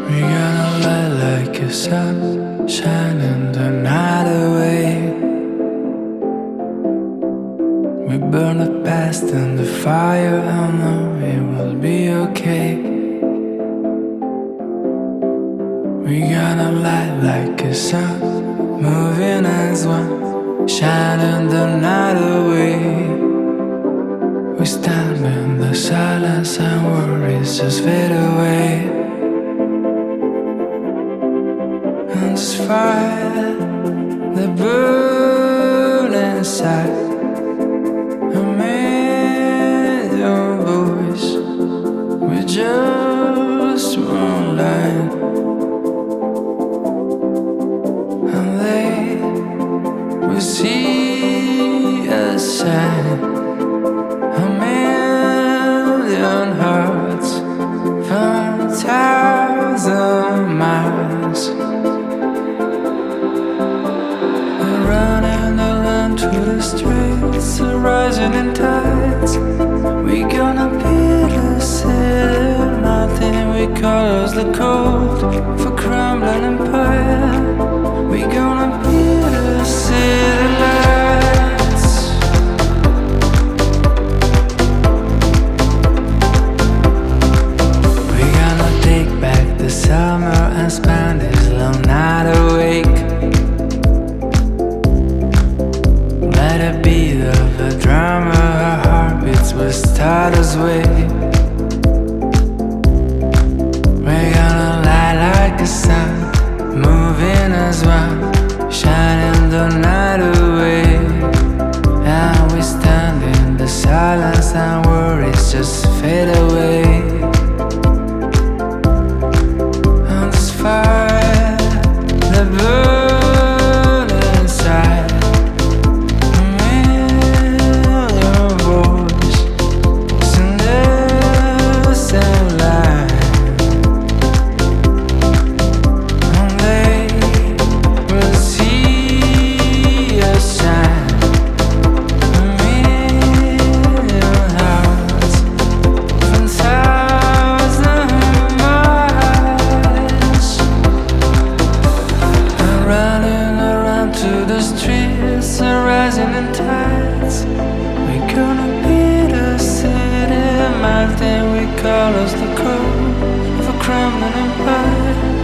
We're gonna light like a sun, shining the night away. We burn the past in the fire, I know it will be okay. We're gonna light like a sun, moving as one, shining the night away. We stand in the silence and worries just fade away. And this fire that burns inside, a million voices with just one line. And they will see us shine, a million hearts from 1,000 miles. We're running along to the streets, rising in tides. We're gonna be the city, nothing we cause the cold for crumbling empire. We're gonna be the city lights. We're gonna take back the summer and spend this long night awake. Let it be the drama, our heartbeats will start us way. We're gonna light like a sun, moving as one, shining the night away. And we stand in the silence and worries just fade away. And this fire that burns inside, a million voices in the same line. And they will see us shine, a million hearts from 1,000 miles. And running around to the streets and rising in tides. We're gonna be the city, melting we call us the cold of a crumbling empire.